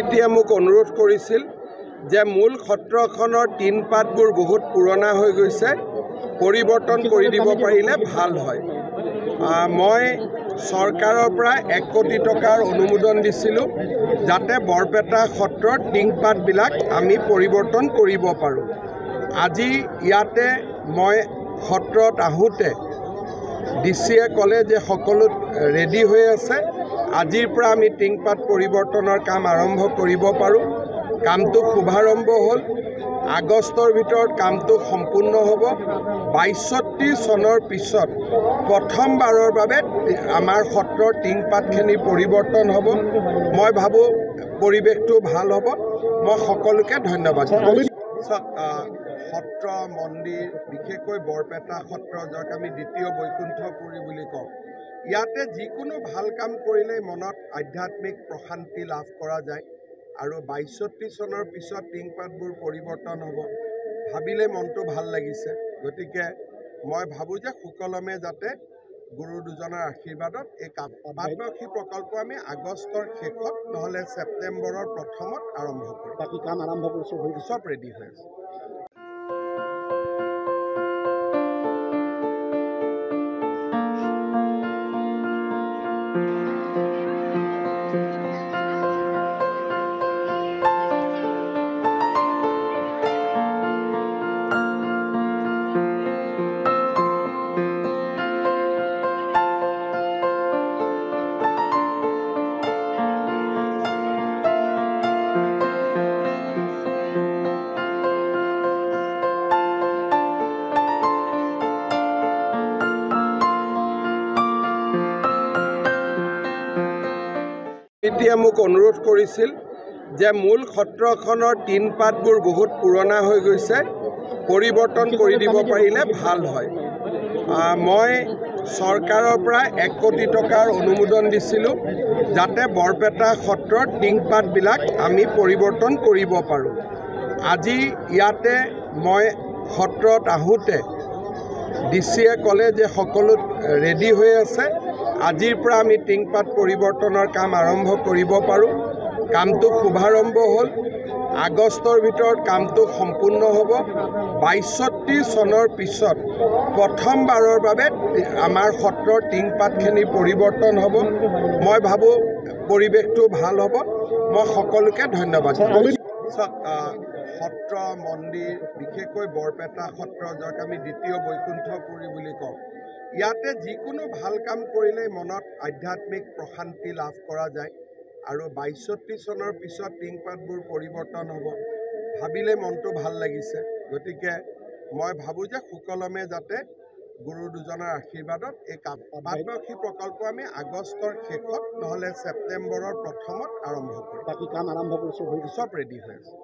সমিতিয়ে মোক অনুৰোধ কৰিছিল যে মূল সত্ৰখনৰ টিন পাতবোৰ বহুত পুৰণা হৈ গৈছে, পৰিৱৰ্তন কৰি দিব পাৰিলে ভাল হয়। মই চৰকাৰৰ পৰা 1 কোটি টকাৰ অনুমোদন দিছিলোঁ যাতে বৰপেটা সত্ৰৰ টিংপাতবিলাক আমি পৰিৱৰ্তন কৰিব পাৰোঁ। আজি ইয়াতে মই সত্ৰত আহোঁতে ডিচিয়ে ক'লে যে সকলো ৰেডি হৈ আছে, আজিৰ পৰা আমি টিংপাত পৰিৱৰ্তনৰ কাম আৰম্ভ কৰিব পাৰোঁ। কামটো শুভাৰম্ভ হ'ল, আগষ্টৰ ভিতৰত কামটো সম্পূৰ্ণ হ'ব। ৬২ চনৰ পিছত প্ৰথমবাৰৰ বাবে আমাৰ সত্ৰৰ টিংপাতখিনি পৰিৱৰ্তন হ'ব। মই ভাবোঁ পৰিৱেশটো ভাল হ'ব। মই সকলোকে ধন্যবাদ জনাইছোঁ। সত্ৰ মন্দিৰ, বিশেষকৈ বৰপেটা সত্ৰ, যাক আমি দ্বিতীয় বৈকুণ্ঠপুৰী বুলি কওঁ, ইয়াতে যিকোনো ভাল কাম কৰিলেই মনত আধ্যাত্মিক প্ৰশান্তি লাভ কৰা যায়। আৰু ৬২ চনৰ পিছত টিংপাতবোৰ পৰিৱৰ্তন হ'ব, ভাবিলে মনটো ভাল লাগিছে। গতিকে মই ভাবোঁ যে সুকলমে যাতে গুৰু দুজনৰ আশীৰ্বাদত এই পাটবাউসী প্ৰকল্প আমি আগষ্টৰ শেষত নহ'লে ছেপ্টেম্বৰৰ প্ৰথমত আৰম্ভ কৰিম। বাকী কাম আৰম্ভ কৰিছোঁ, চব ৰেডি হৈ আছে। সমিতিয়ে মোক অনুৰোধ কৰিছিল যে মূল সত্ৰখনৰ টিন পাতবোৰ বহুত পুৰণা হৈ গৈছে, পৰিৱৰ্তন কৰি দিব পাৰিলে ভাল হয়। মই চৰকাৰৰ পৰা 1 কোটি টকাৰ অনুমোদন দিছিলোঁ যাতে বৰপেটা সত্ৰৰ টিংপাতবিলাক আমি পৰিৱৰ্তন কৰিব পাৰোঁ। আজি ইয়াতে মই সত্ৰত আহোঁতে ডিচিয়ে ক'লে যে সকলো ৰেডি হৈ আছে, আজিৰ পৰা আমি টিংপাত পৰিৱৰ্তনৰ কাম আৰম্ভ কৰিব পাৰোঁ। কামটো শুভাৰম্ভ হ'ল, আগষ্টৰ ভিতৰত কামটো সম্পূৰ্ণ হ'ব। ৬২ চনৰ পিছত প্ৰথমবাৰৰ বাবে আমাৰ সত্ৰৰ টিংপাতখিনি পৰিৱৰ্তন হ'ব। মই ভাবোঁ পৰিৱেশটো ভাল হ'ব। মই সকলোকে ধন্যবাদ জনাইছোঁ। সত্ৰ মন্দিৰ, বিশেষকৈ বৰপেটা সত্ৰ, যাক আমি দ্বিতীয় বৈকুণ্ঠপুৰী বুলি কওঁ, ইয়াতে যিকোনো ভাল কাম কৰিলেই মনত আধ্যাত্মিক প্ৰশান্তি লাভ কৰা যায়। আৰু ৬২ চনৰ পিছত টিংপাতবোৰ পৰিৱৰ্তন হ'ব, ভাবিলে মনটো ভাল লাগিছে। গতিকে মই ভাবোঁ যে সুকলমে যাতে গুৰু দুজনৰ আশীৰ্বাদত এই পাটবাউসী প্ৰকল্প আমি আগষ্টৰ শেষত নহ'লে ছেপ্টেম্বৰৰ প্ৰথমত আৰম্ভ কৰিম। বাকী কাম আৰম্ভ কৰিছোঁ, চব ৰেডি হৈ আছে।